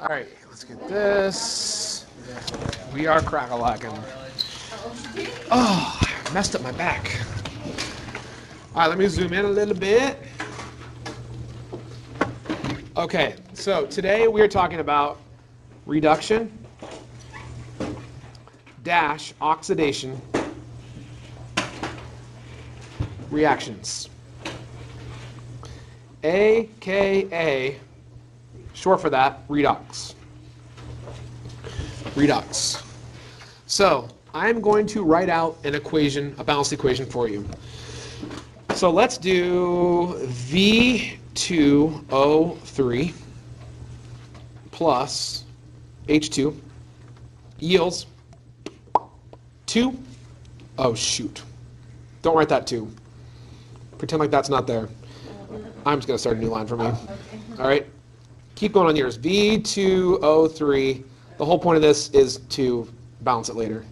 All right, let's get this. We are crack-a-lacking. Oh, I messed up my back. All right, let me zoom in a little bit. Okay, so today we are talking about reduction dash oxidation reactions, aka short for that, redox. Redox. So I'm going to write out an equation, a balanced equation for you. So let's do V2O3 plus H2 yields 2. Oh, shoot. Don't write that 2. Pretend like that's not there. I'm just going to start a new line for me. All right? Keep going on yours. V2O3. The whole point of this is to balance it later.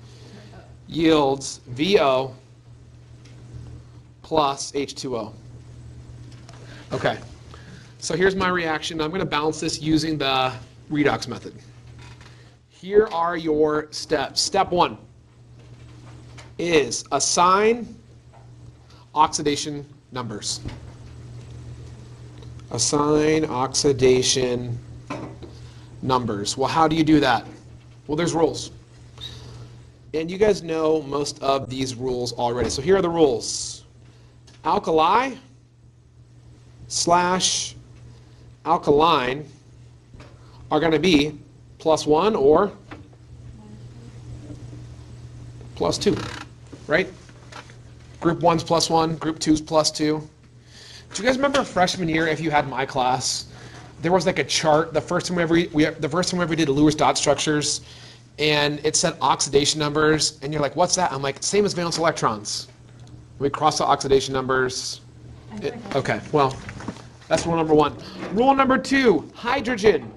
Yields VO plus H2O. Okay. So here's my reaction. I'm going to balance this using the redox method. Here are your steps. Step 1 is assign oxidation numbers. Assign oxidation numbers. Well, how do you do that? Well, there's rules. And you guys know most of these rules already. So here are the rules. Alkali slash alkaline are going to be +1 or +2, right? Group 1's +1, group 2's +2. Do you guys remember freshman year, if you had my class, there was like a chart the first time we ever did Lewis dot structures, and it said oxidation numbers, and you're like, what's that? I'm like, same as valence electrons. We cross the oxidation numbers. Okay, well, that's rule number 1. Rule number 2, hydrogen.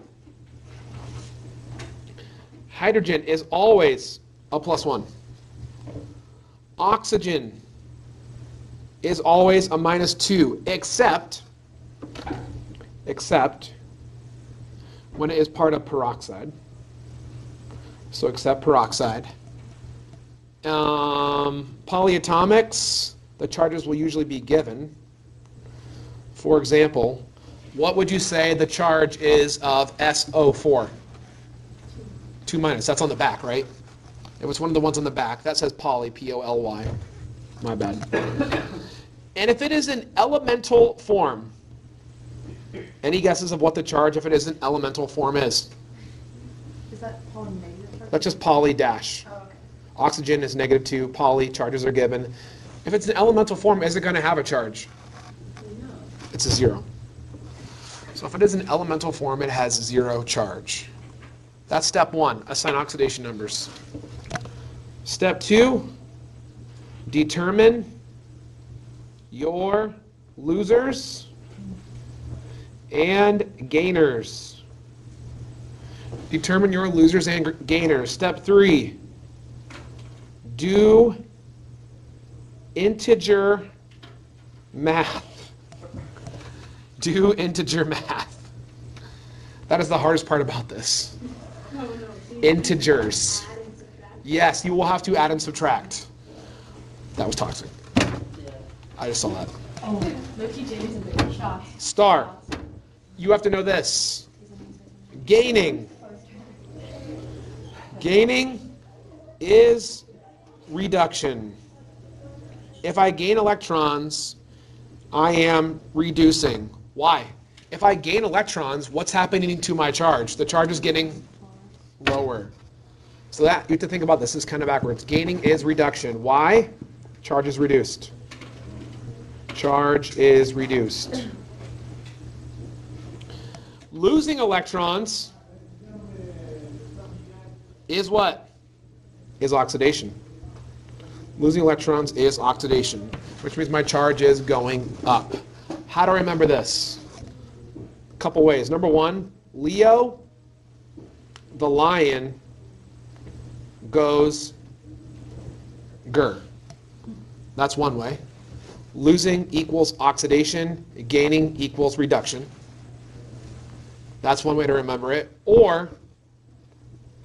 Hydrogen is always a +1. Oxygen is always a -2, except when it is part of peroxide. So except peroxide. Polyatomics, the charges will usually be given. For example, what would you say the charge is of SO4? 2-. That's on the back, right? It was one of the ones on the back. That says poly, P-O-L-Y. My bad. And if it is an elemental form, any guesses of what the charge, if it is an elemental form, is? Is that poly negative? That's just poly dash. Oh, okay. Oxygen is -2, poly, charges are given. If it's an elemental form, is it going to have a charge? No. It's a 0. So if it is an elemental form, it has 0 charge. That's step 1, assign oxidation numbers. Step 2, determine your losers and gainers. Determine your losers and gainers. Step 3, do integer math. Do integer math. That is the hardest part about this. Integers. Yes, you will have to add and subtract. That was toxic. I just saw that. Oh, Loki James is a shock. Star. You have to know this. Gaining. Gaining is reduction. If I gain electrons, I am reducing. Why? If I gain electrons, what's happening to my charge? The charge is getting lower. So that you have to think about this. This is kind of backwards. Gaining is reduction. Why? Charge is reduced. Charge is reduced. Losing electrons is what? Is oxidation. Losing electrons is oxidation, which means my charge is going up. How do I remember this? A couple ways. Number 1, Leo, the lion, goes ger. That's one way. Losing equals oxidation, gaining equals reduction. That's one way to remember it. Or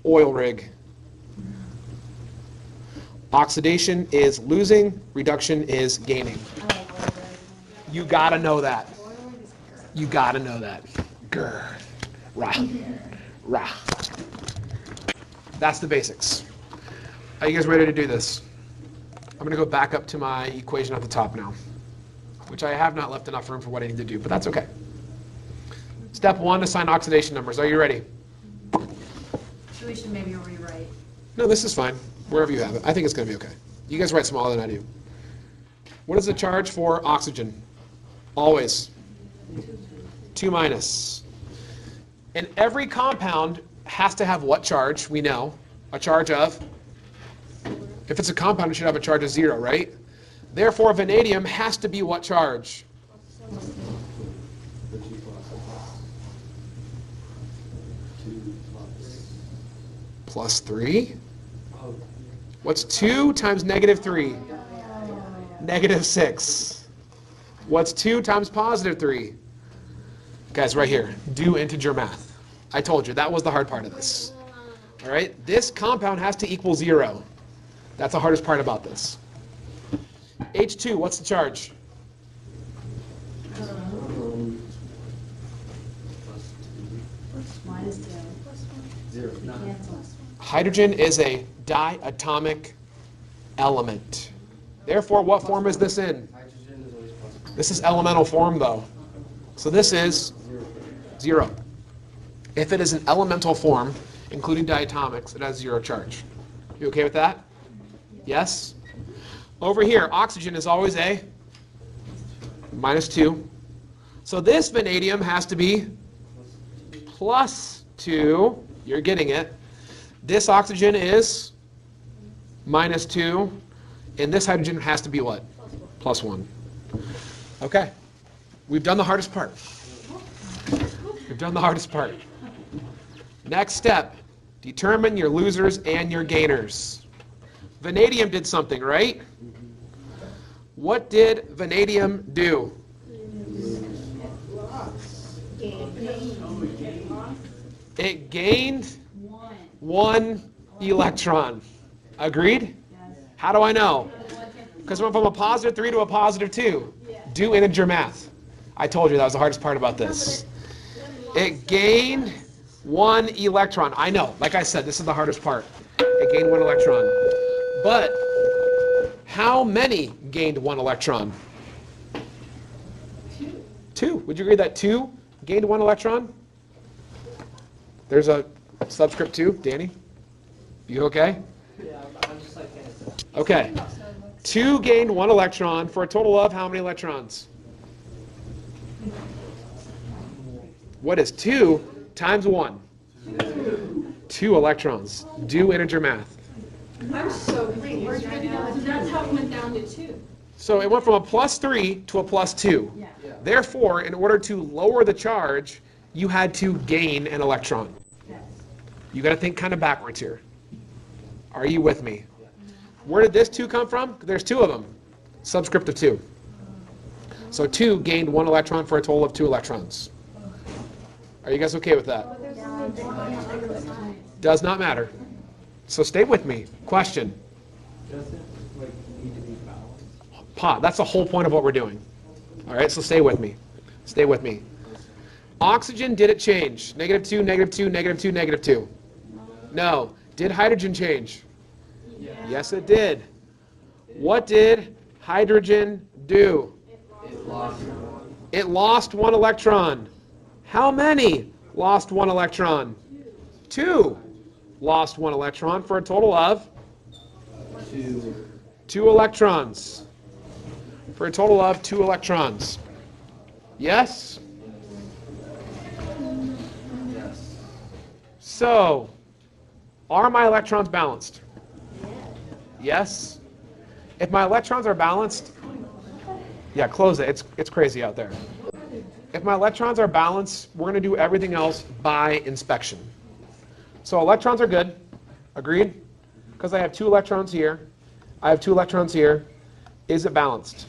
oil rig. Oxidation is losing, reduction is gaining. You gotta know that. You gotta know that. Grr. Rah. Rah. That's the basics. Are you guys ready to do this? I'm gonna go back up to my equation at the top now, which I have not left enough room for what I need to do, but that's okay. Step 1, assign oxidation numbers. Are you ready? So we should maybe rewrite. No, this is fine. Wherever you have it. I think it's going to be okay. You guys write smaller than I do. What is the charge for oxygen? Always 2 minus. And every compound has to have what charge? We know. A charge of? If it's a compound, it should have a charge of 0, right? Therefore, vanadium has to be what charge? Plus 3. What's 2 times negative 3? Negative 6. What's 2 times positive 3? Guys, right here, do integer math. I told you, that was the hard part of this. All right, this compound has to equal 0. That's the hardest part about this. H2, what's the charge? Minus 2. 0. Hydrogen is a diatomic element. Therefore, what form is this in? Hydrogen is always positive. This is elemental form, though. So this is 0. If it is an elemental form, including diatomics, it has 0 charge. You okay with that? Yes? Over here, oxygen is always a minus 2. So this vanadium has to be plus 2. You're getting it. This oxygen is minus 2. And this hydrogen has to be what? Plus 1. Okay. We've done the hardest part. We've done the hardest part. Next step. Determine your losers and your gainers. Vanadium did something, right? What did vanadium do? It gained 1 electron. Agreed? How do I know? Because it went from a positive 3 to a positive 2. Do integer math. I told you that was the hardest part about this. It gained 1 electron. I know. Like I said, this is the hardest part. It gained 1 electron. But how many gained 1 electron? 2. Would you agree that 2 gained 1 electron? There's a subscript 2. Danny? You okay? Yeah, I'm just like Okay. 2 gained 1 electron for a total of how many electrons? What is 2 times 1? 2 electrons. Do integer math. I'm so confused right now. That's how it went down to 2. So it went from a plus 3 to a plus 2. Yeah. Therefore, in order to lower the charge, you had to gain an electron. Yes. You got to think kind of backwards here. Are you with me? Where did this 2 come from? There's 2 of them. Subscript of 2. So 2 gained 1 electron for a total of 2 electrons. Are you guys okay with that? Does not matter. So stay with me. Question. Does it need to be balanced? Pa, that's the whole point of what we're doing. All right, so stay with me. Stay with me. Oxygen, did it change? Negative 2, negative 2, negative 2, negative 2. No. Did hydrogen change? Yes, it did. What did hydrogen do? It lost 1. It lost 1 electron. How many lost 1 electron? 2 lost 1 electron for a total of 2 electrons. For a total of 2 electrons. Yes? Yes. So, are my electrons balanced? Yes? If my electrons are balanced, yeah, close it. It's crazy out there. If my electrons are balanced, we're going to do everything else by inspection. So electrons are good. Agreed? Because I have 2 electrons here. I have 2 electrons here. Is it balanced?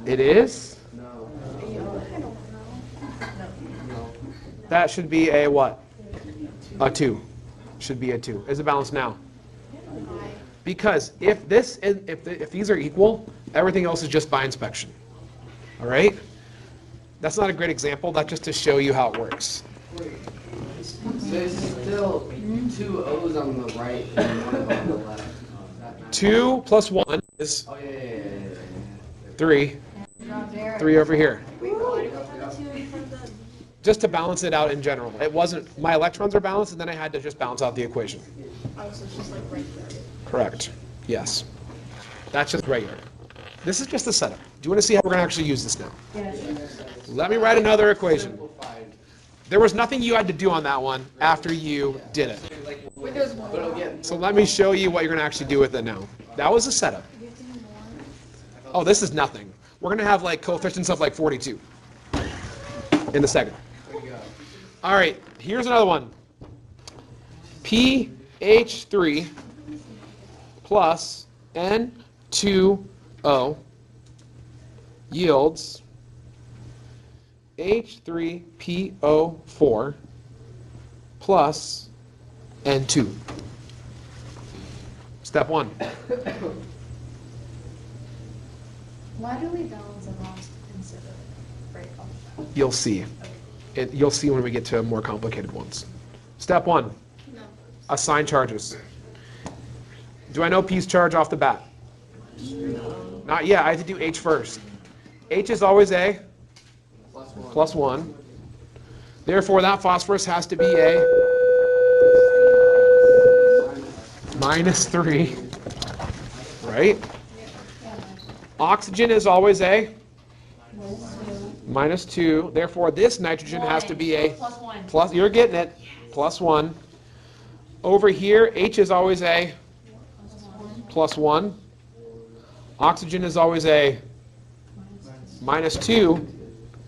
It is? No. That should be a what? A 2. Should be a 2. Is it balanced now? Because if these are equal, everything else is just by inspection. All right? That's not a great example. That's just to show you how it works. There's still 2 O's on the right and 1 on the left. 2 plus 1 is Oh, yeah. 3. 3 over here. Why do we have the two in front of the? Just to balance it out in general. It wasn't, my electrons are balanced, and then I had to just balance out the equation. Oh, so it's just like right there. Correct. Yes. That's just regular. This is just the setup. Do you want to see how we're going to actually use this now? Yes. Let me write another equation. There was nothing you had to do on that one after you did it. Wait, there's one. So let me show you what you're going to actually do with it now. That was the setup. Oh, this is nothing. We're going to have like coefficients of like 42 in a second. All right, here's another one. pH3 plus N2O yields H3PO4 plus N2. Step 1. Why do we balance it off instead of break off? You'll see. You'll see when we get to more complicated ones. Step 1. No. Assign charges. Do I know P's charge off the bat? Not yet. I have to do H first. H is always A plus 1. Therefore, that phosphorus has to be A minus 3. Right? Oxygen is always A minus 2. Therefore, this nitrogen has to be A Plus 1. plus, you're getting it, plus 1. Over here, H is always A plus 1. Oxygen is always A minus 2.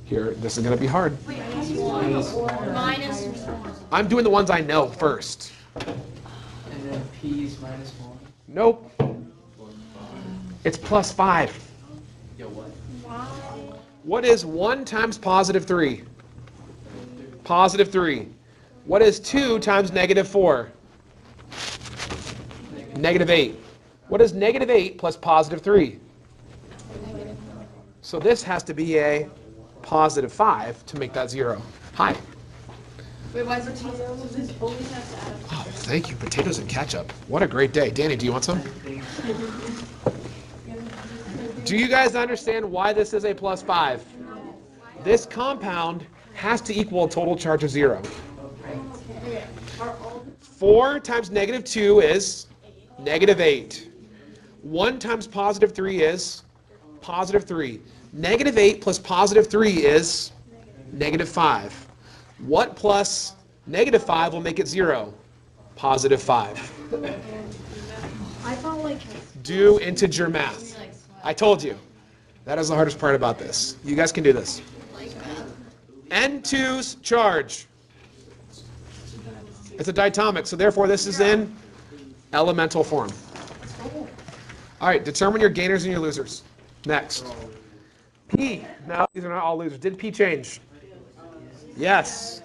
Here, this is going to be hard. Minus 1. I'm doing the ones I know first. And then P's minus 1. Nope. It's plus 5. Yo, what? What is 1 times positive 3? Positive 3. What is 2 times negative 4? Negative 8. What is negative 8 plus positive 3? So this has to be a positive 5 to make that 0. Hi. Wait, why is it 2 0? This always has to add up. Oh, thank you. Potatoes and ketchup. What a great day. Danny, do you want some? Do you guys understand why this is a plus 5? This compound has to equal a total charge of 0. 4 times negative 2 is negative 8. 1 times positive 3 is positive 3. Negative 8 plus positive 3 is negative 5. What plus negative 5 will make it 0? Positive 5. I thought like. Do integer math. I told you. That is the hardest part about this. You guys can do this. N2's charge. It's a diatomic, so therefore this is in elemental form. All right, determine your gainers and your losers. Next. P. Now, these are not all losers. Did P change? Yes.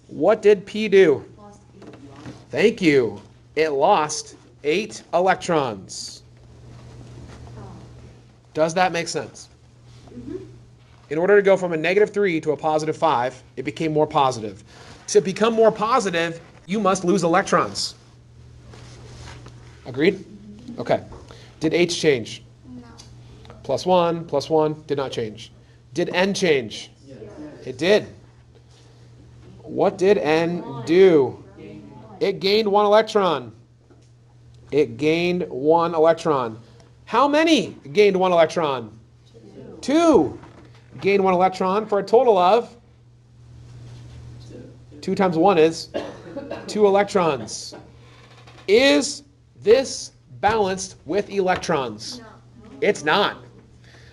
What did P do? Thank you. It lost 8 electrons. Does that make sense? In order to go from a negative 3 to a positive 5, it became more positive. To become more positive, you must lose electrons. Agreed? Okay. Did H change? No. Plus 1, did not change. Did N change? It did. What did N do? It gained 1 electron. It gained 1 electron. How many gained 1 electron? 2. Gained 1 electron for a total of 2 times 1 is 2 electrons. Is this balanced with electrons? No. It's not.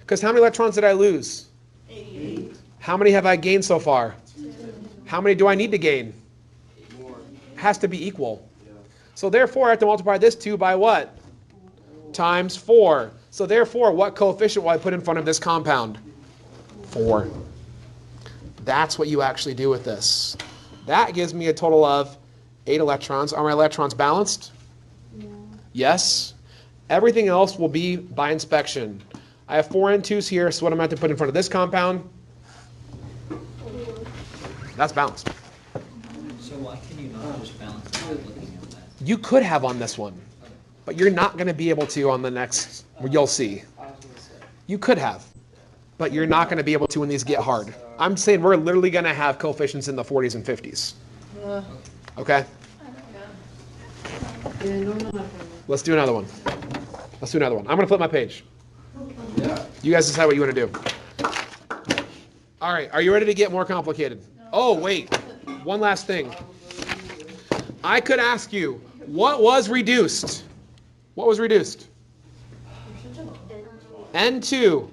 Because how many electrons did I lose? 8. How many have I gained so far? 2. How many do I need to gain? Has to be equal. So therefore, I have to multiply this 2 by what? Times 4. So therefore, what coefficient will I put in front of this compound? 4. That's what you actually do with this. That gives me a total of 8 electrons. Are my electrons balanced? Yeah. Yes. Everything else will be by inspection. I have 4 N2s here, so what am I going to put in front of this compound? That's balanced. So why can you not just balance it by looking at that? You could have on this one, but you're not going to be able to on the next, you'll see. You could have, but you're not going to be able to when these get hard. I'm saying we're literally going to have coefficients in the 40s and 50s. Okay? Let's do another one. Let's do another one. I'm going to flip my page. You guys decide what you want to do. All right, are you ready to get more complicated? Oh, wait. One last thing. I could ask you, what was reduced? What was reduced? N2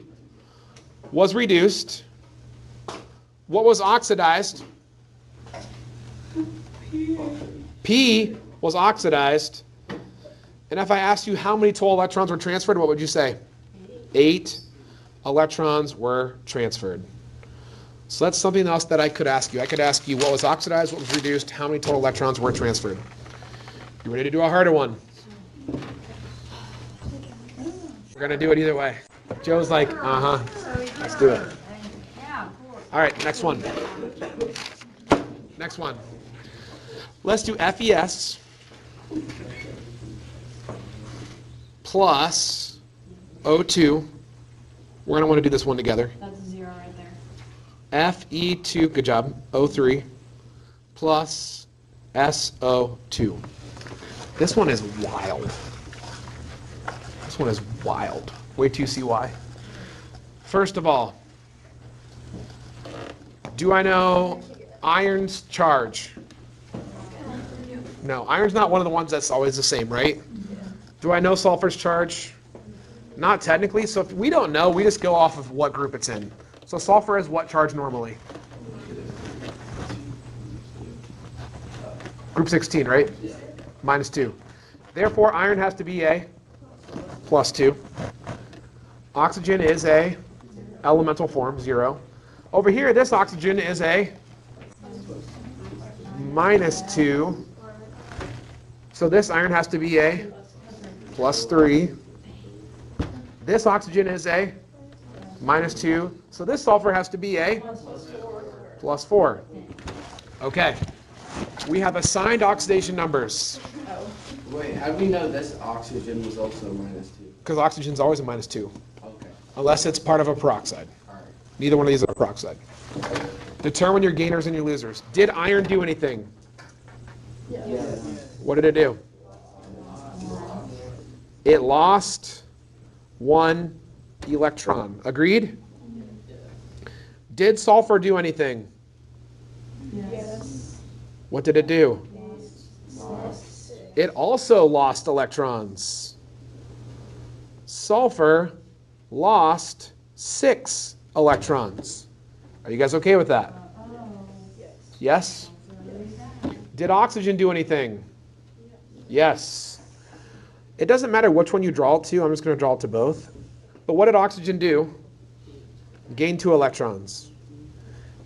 was reduced. What was oxidized? P was oxidized. And if I asked you how many total electrons were transferred, what would you say? 8 electrons were transferred. So that's something else that I could ask you. I could ask you what was oxidized, what was reduced, how many total electrons were transferred. You ready to do a harder one? We're going to do it either way. Joe's like, uh-huh. Let's do it. All right, next one. Next one. Let's do FES plus O2. We're going to want to do this one together. That's a 0 right there. Fe2, good job, O3 plus SO2. This one is wild. This one is wild. Wait till you see why. First of all, do I know iron's charge? No, iron's not one of the ones that's always the same, right? Do I know sulfur's charge? Not technically, so if we don't know, we just go off of what group it's in. So sulfur is what charge normally? Group 16, right? -2. Therefore, iron has to be a +2. Oxygen is a elemental form, 0. Over here, this oxygen is a -2. So this iron has to be a +3. This oxygen is a -2. So this sulfur has to be a +4. Okay. We have assigned oxidation numbers. Wait, how do we know this oxygen was also -2? Because oxygen's always a -2. Okay. Unless it's part of a peroxide. All right. Neither one of these are a peroxide. Determine your gainers and your losers. Did iron do anything? Yes. What did it do? It lost 1 electron. Agreed? Did sulfur do anything? Yes. What did it do? It also lost electrons. Sulfur lost 6 electrons. Are you guys okay with that? Yes? Did oxygen do anything? Yes. It doesn't matter which one you draw it to. I'm just going to draw it to both. But what did oxygen do? Gain 2 electrons.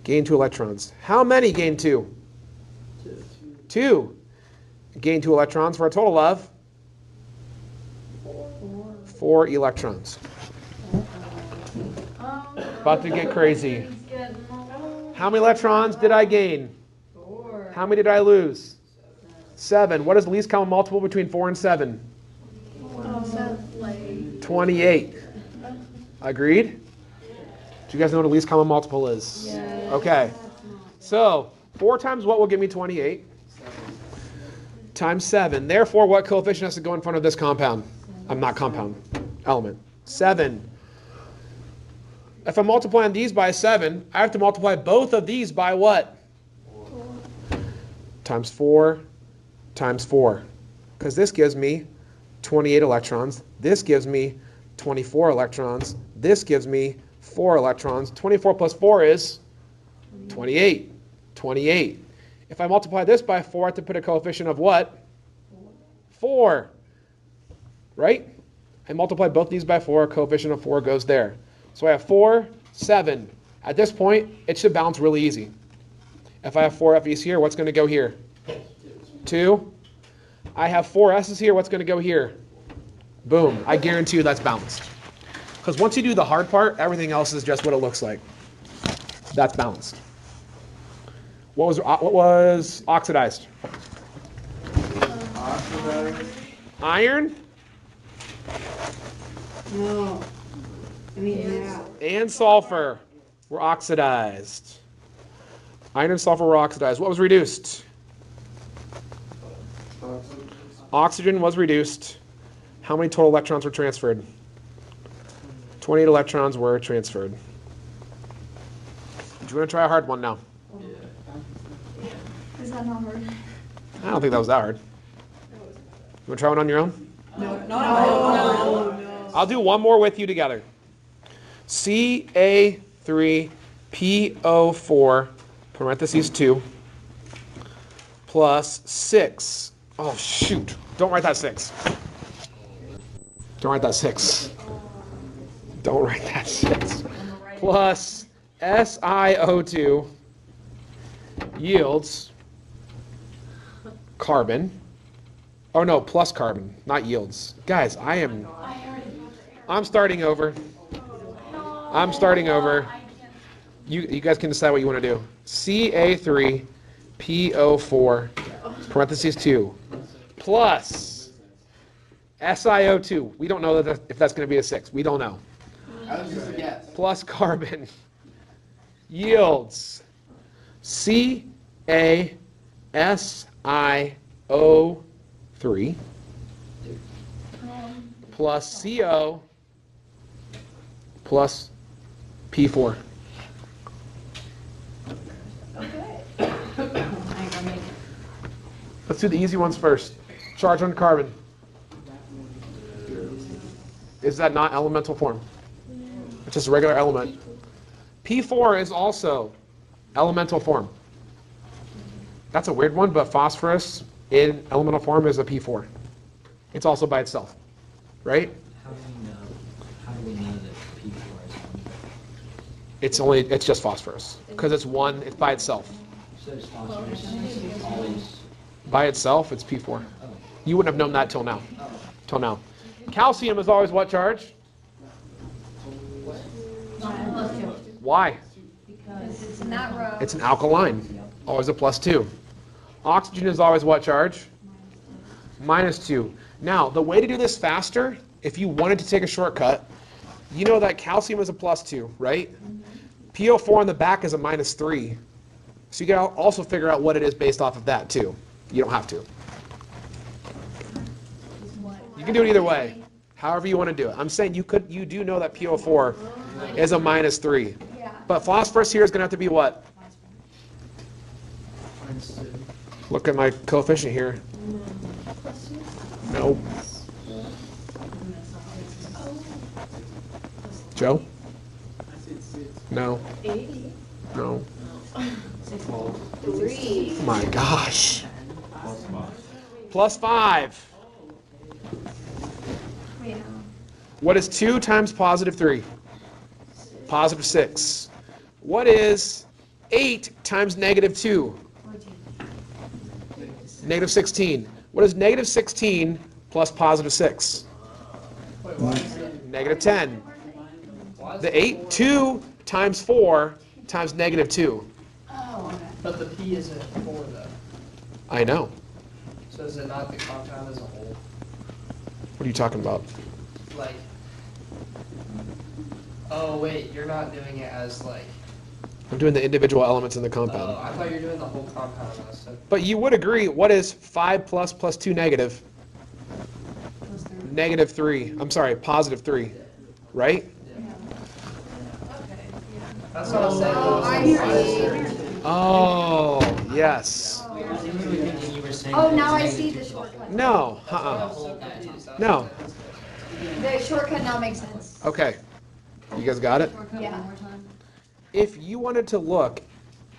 Gain 2 electrons. How many gain 2? 2. Gain 2 electrons for a total of 4 electrons. About to get crazy. How many electrons did I gain? How many did I lose? 7. What is the least common multiple between 4 and 7? 28. Agreed? Do you guys know what a least common multiple is? Yeah. Okay. So 4 times what will give me 28? Times 7. Therefore, what coefficient has to go in front of this compound? Not compound, element. 7. If I'm multiplying these by 7, I have to multiply both of these by what? Times 4 times 4. Because this gives me 28 electrons. This gives me 24 electrons. This gives me 4 electrons. 24 plus 4 is 28. 28. If I multiply this by 4, I have to put a coefficient of what? 4. Right? I multiply both these by 4, a coefficient of 4 goes there. So I have 4, 7. At this point, it should balance really easy. If I have 4 Fe's here, what's going to go here? 2. I have 4 S's here, what's going to go here? Boom. I guarantee you that's balanced. Because once you do the hard part, everything else is just what it looks like. That's balanced. What was oxidized? Oxidized. Iron No. I mean, yeah. and sulfur were oxidized. Iron and sulfur were oxidized. What was reduced? Oxygen was reduced. How many total electrons were transferred? 28 electrons were transferred. Do you want to try a hard one now? Is that not hard? I don't think that was that hard. You want to try one on your own? No. I'll do one more with you together. Ca3PO4, parentheses 2, plus 6. Oh, shoot. Don't write that 6. Don't write that 6. Don't write that 6. Plus SiO2 yields carbon. Oh, no, plus carbon, not yields. Guys, I'm starting over. I'm starting over. You guys can decide what you want to do. Ca3PO4, parentheses 2, plus SiO2. We don't know if that's going to be a 6. We don't know. That was just a guess. Plus carbon yields CaSiO3 plus CO plus P4. Let's do the easy ones first. Charge on carbon. Is that not elemental form? It's just a regular element. P4 is also elemental form. That's a weird one, but phosphorus in elemental form is a P4. It's also by itself, right? How do we know that P4 is one? It's just phosphorus because it's by itself. So is phosphorus always, By itself, it's P4. oh, You wouldn't have known that till now. Calcium is always what charge? Why? Because it's in that row. It's an alkaline. Always a +2. Oxygen is always what charge? -2. Now, the way to do this faster, if you wanted to take a shortcut, you know that calcium is a +2, right? PO4 on the back is a -3. So you can also figure out what it is based off of that too. You don't have to. You can do it either way. However you want to do it. I'm saying you do know that PO4 is a -3. Yeah. But phosphorus here is going to have to be what? Look at my coefficient here. No. Joe? No. 80. No. 3. Oh my gosh. +5. Wait, no. What is 2 times +3? +6. What is 8 times -2? 14. -16. What is -16 plus +6? -10. The 8, 2 times 4 times -2. Oh, okay. But the P isn't 4 though. I know. So is it not the compound as a whole? What are you talking about? Like, oh wait, you're not doing it as like, I'm doing the individual elements in the oh, compound. I thought you were doing the whole compound. So But you would agree, what is 5 plus +2 negative? -3. I'm sorry, +3. Right? that's what I said. Oh, I see. Oh, yes. we were thinking you were saying. Oh, that now I it's see the negative shortcut. No, I'm uh-uh. so confused. No. The shortcut now makes sense. Okay. You guys got it? Yeah. If you wanted to look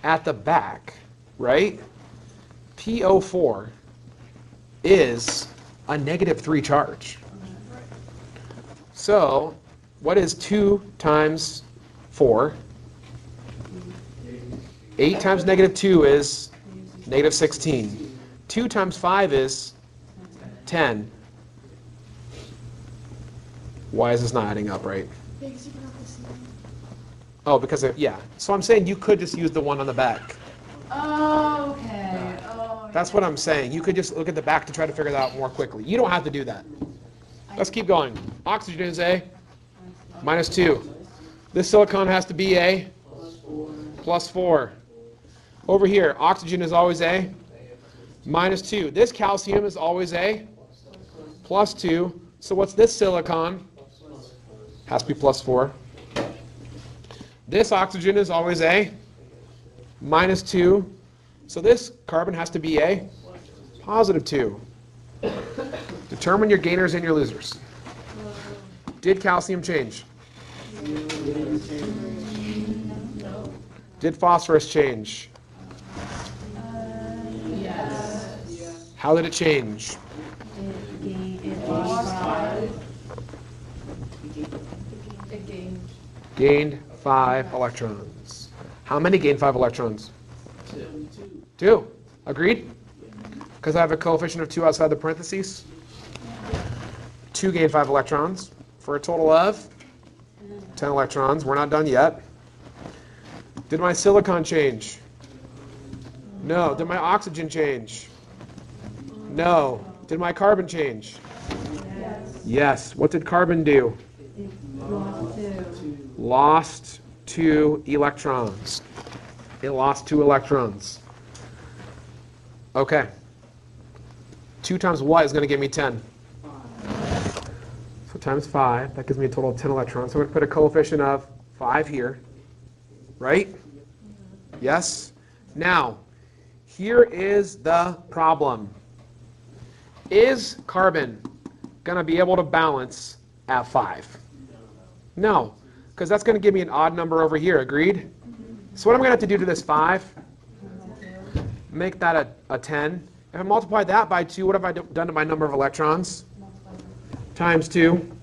at the back, right? PO4 is a -3 charge. So, what is 2 times 4? 8 times negative 2 is negative 16. 2 times 5 is 10. Why is this not adding up, right? Because you got the same. Oh, because yeah. So I'm saying you could just use the one on the back. Oh, okay. Oh, That's what I'm saying. You could just look at the back to try to figure that out more quickly. You don't have to do that. Let's keep going. Oxygen is A, minus 2. This silicon has to be A, plus 4. Over here, oxygen is always A, minus 2. This calcium is always A, plus 2. So what's this silicon? Has to be plus 4. This oxygen is always A, minus 2. So this carbon has to be A, positive 2. Determine your gainers and your losers. Did calcium change? Did phosphorus change? yes. How did it change? It lost 5. It gained. Gained 5 electrons. How many gained 5 electrons? 2. Agreed? Because I have a coefficient of 2 outside the parentheses. 2 gained 5 electrons for a total of 10 electrons. We're not done yet. Did my silicon change? No. Did my oxygen change? No. Did my carbon change? Yes. What did carbon do? Lost 2. Lost 2 electrons. It lost 2 electrons. Okay. 2 times what is going to give me 10? So times 5, that gives me a total of 10 electrons. So I'm going to put a coefficient of 5 here, right? Yes? Now, here is the problem. Is carbon going to be able to balance at 5? No, because that's going to give me an odd number over here, agreed? So what I'm going to have to do to this 5, make that a 10. If I multiply that by 2, what have I done to my number of electrons? Times 2.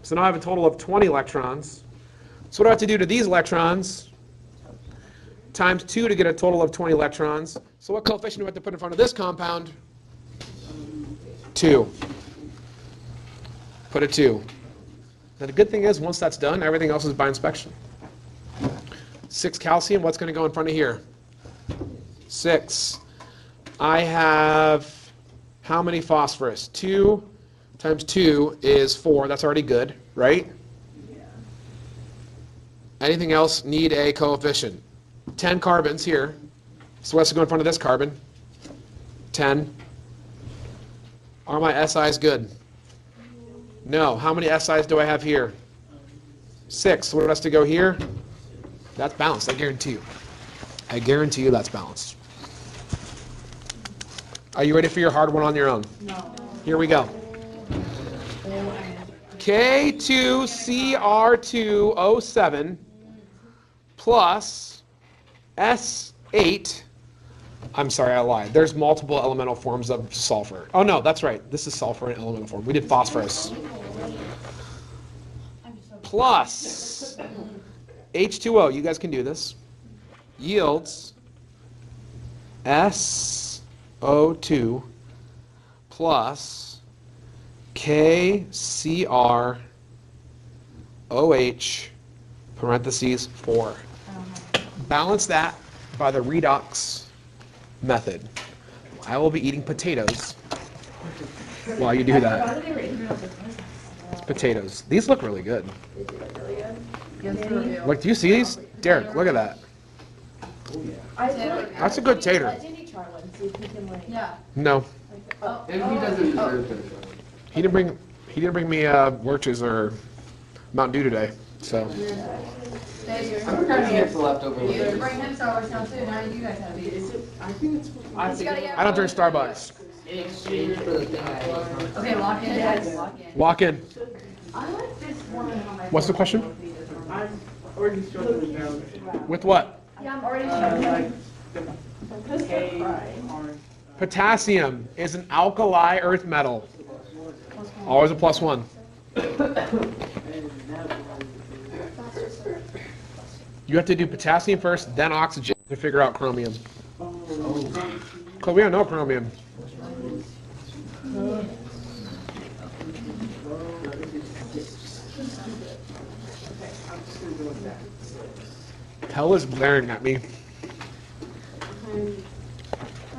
So now I have a total of 20 electrons. So what do I have to do to these electrons? Times 2 to get a total of 20 electrons. So what coefficient do I have to put in front of this compound? 2. Put a 2. Now the good thing is, once that's done, everything else is by inspection. 6 calcium, what's going to go in front of here? 6. I have how many phosphorus? 2 times 2 is 4. That's already good, right? Anything else need a coefficient? 10 carbons here. So what's to go in front of this carbon? 10. Are my SIs good? No. How many SIs do I have here? 6. So what has to go here? That's balanced, I guarantee you. I guarantee you that's balanced. Are you ready for your hard one on your own? No. Here we go. K2CR2O7 plus S8. I'm sorry, I lied. There's multiple elemental forms of sulfur. Oh no, that's right. This is sulfur in elemental form. We did phosphorus. Plus H2O, you guys can do this, yields SO2 plus KCrOH parentheses 4. Balance that by the redox method. I will be eating potatoes while you do that. Potatoes. These look really good. Look, do you see these? Derek, look at that. That's a good tater. Let Jenny try one, see if he can like. Yeah. No, If he doesn't deserve it. he didn't bring me Lurches or Mountain Dew today. So I'm trying to get the leftover. You can bring him sours now too, now you guys have these. I think I don't drink Starbucks. In exchange for the thing I ate. Okay, lock in. Yes. Lock in. Walk in. I like this one. What's the question? I'm already struggling now. With what? Yeah, I'm already struggling. Potassium is an alkali earth metal. Always a +1. You have to do potassium first, then oxygen. to figure out chromium. Because we don't know chromium. Hell is glaring at me. I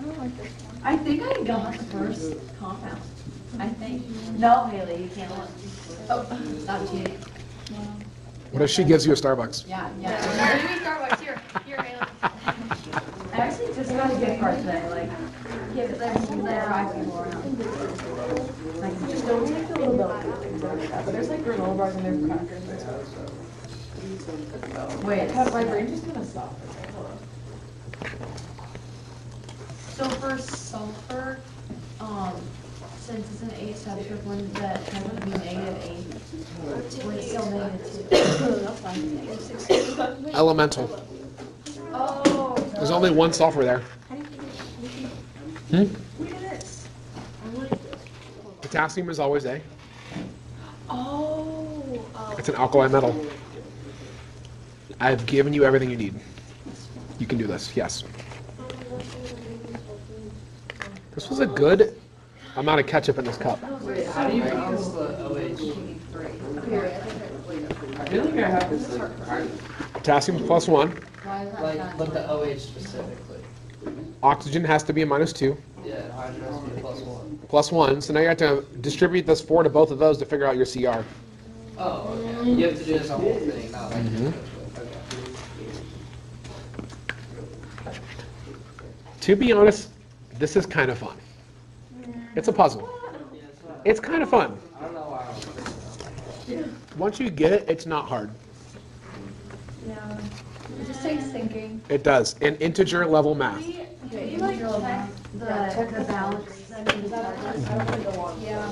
don't like this one. I think I got the first compound. I think. No, Haley, you can't look. Oh, not cheating. What if she gives you a Starbucks? Yeah, Yeah, yeah. give me Starbucks. Here, Haley. I actually just got a gift card today, like, give it there, five people around. Like, just don't take the little bit. But there's like granola bars and there's crackers and stuff. Wait, my brain just kind of stopped. So for sulfur, since it's an 8 subgroup, when that would be -8, when it's still -2. That's fine. Elemental. Oh. There's only one sulfur there. Hmm? Potassium is always A. Oh. It's an alkali metal. I've given you everything you need. You can do this, yes. This was a good amount of ketchup in this cup. Wait, how do you balance the OH? I feel like I have this like, Potassium's +1. Why is that Like, not? look at OH specifically. Oxygen has to be a -2. Yeah, hydrogen has to be +1. +1. So now you have to distribute this 4 to both of those to figure out your CR. Oh, okay. You have to do this whole thing, not like Mhm. Okay. To be honest, this is kind of fun. It's a puzzle. It's kind of fun. I don't know why I don't think so. Once you get it, it's not hard. Yeah. It just takes thinking. It does. In integer level math. Do you like check the balance? Yeah.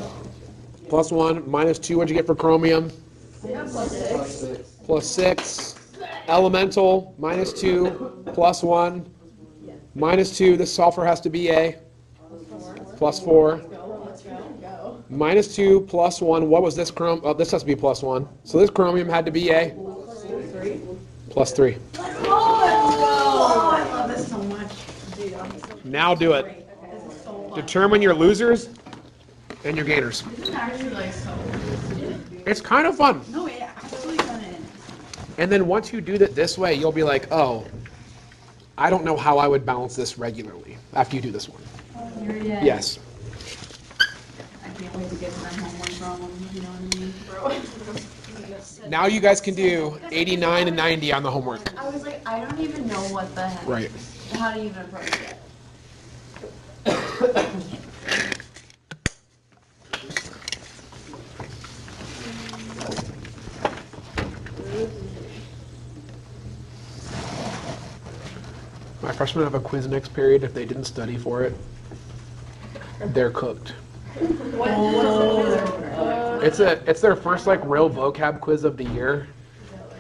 +1, -2, what'd you get for chromium? +6. +6. Elemental, -2, +1, -2, this sulfur has to be A. +4. -2, +1, what was this chrom, oh, this has to be +1. So this chromium had to be A. +3. Oh, I love this so much. Now do it. Determine your losers and your gainers. This is actually like so. It's kind of fun. No, it actually kind of is. And then once you do it this way, you'll be like, oh, I don't know how I would balance this regularly after you do this one. Yes. I can't wait to get to my homework problem, you know what I mean? Now you guys can do 89 and 90 on the homework. I was like, I don't even know what the heck. Right. How to even approach it. My freshmen have a quiz next period. If they didn't study for it, they're cooked. It's their first like real vocab quiz of the year.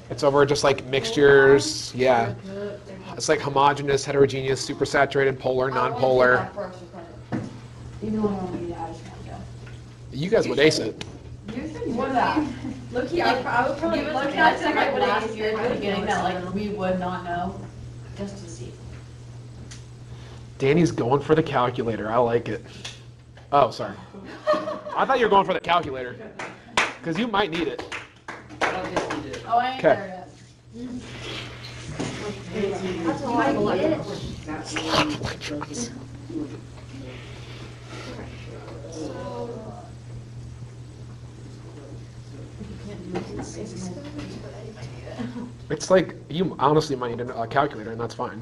It's over just like mixtures. Yeah. It's like homogeneous, heterogeneous, supersaturated, polar, nonpolar. Even though I don't need it, I just want to go. You guys would ace it. You should do that. Look-y, I would probably Give us look a at concept like it last year at the beginning that like we would not know, just to see. Danny's going for the calculator. I like it. Oh, sorry. I thought you were going for the calculator. Because you might need it. I don't think you did. Oh, I ain't Okay. there yet. That's all I get. It's like, you honestly might need a calculator, and that's fine.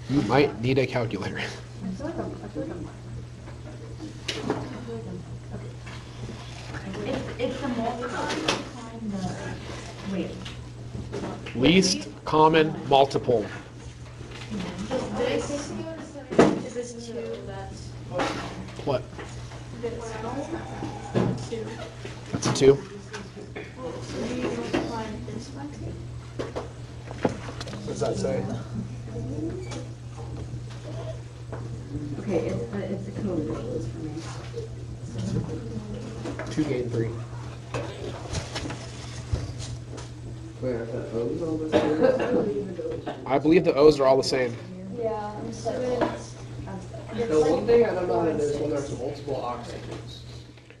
You might need a calculator. I feel like I'm. It's the multiplying the, wait. Least common multiple. This is this 2, that's What? this 2. That's a 2? You multiply this by 2. What does that say? Okay, it's the code visuals for me. 2, gain 3. Wait, are the O's all the same? I believe the O's are all the same. Yeah, I'm assuming The one thing I don't know how to do is when there's multiple oxygens.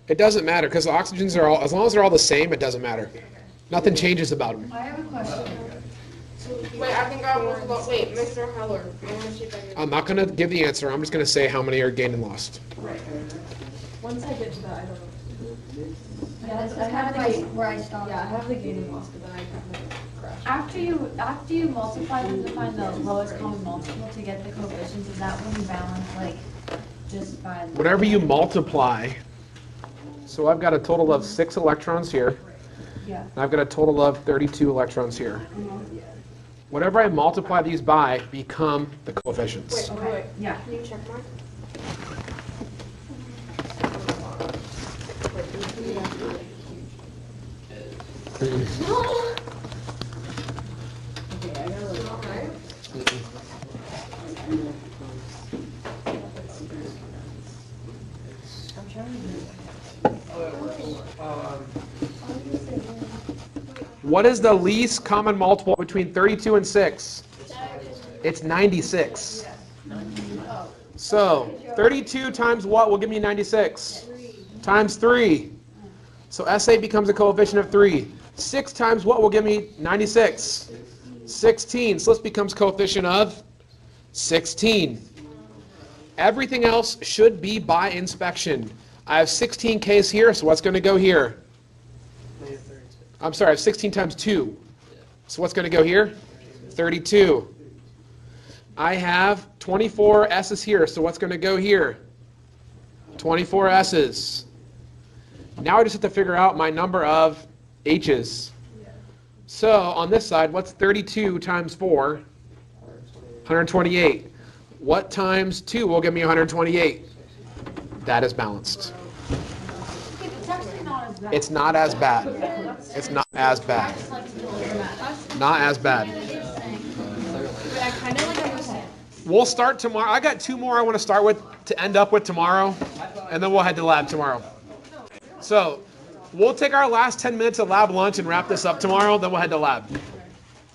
It doesn't matter because the oxygens are all, as long as they're all the same, it doesn't matter. Nothing changes about them. I have a question. Wait, I think I almost lost. Wait, Mr. Heller. I want to see if I can. I'm not going to give the answer. I'm just going to say how many are gained and lost. Once I get to that, I don't know. Yeah, this is I have kind of the like where I stopped. Yeah, I have the gain and loss, but then I kind of crash. After you multiply them to find the lowest common multiple to get the coefficients, is that when you balance like just by the Whatever you multiply, so I've got a total of 6 electrons here. Yeah. And I've got a total of 32 electrons here. Whatever I multiply these by become the coefficients. Wait, Yeah. can you check mine? What is the least common multiple between 32 and 6? It's 96. So 32 times what will give me 96? Times 3. So SA becomes a coefficient of 3. 6 times what will give me 96? 16. So this becomes coefficient of 16. Everything else should be by inspection. I have 16 Ks here, so what's going to go here? I'm sorry, I have 16 times 2. So what's going to go here? 32. I have 24 S's here, so what's going to go here? 24 S's. Now I just have to figure out my number of H's. So on this side, what's 32 times 4? 128. What times 2 will give me 128? That is balanced. It's actually not as bad. It's not as bad. It's not as bad. Not as bad. But I kind of like understand. We'll start tomorrow. I got 2 more I want to start with to end up with tomorrow, and then we'll head to lab tomorrow. So we'll take our last 10 minutes of lab lunch and wrap this up tomorrow, then we'll head to lab.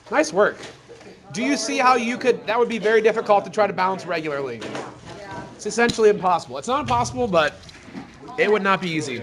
Nice work. Do you see how you could, that would be very difficult to try to balance regularly. It's essentially impossible. It's not impossible, but it would not be easy.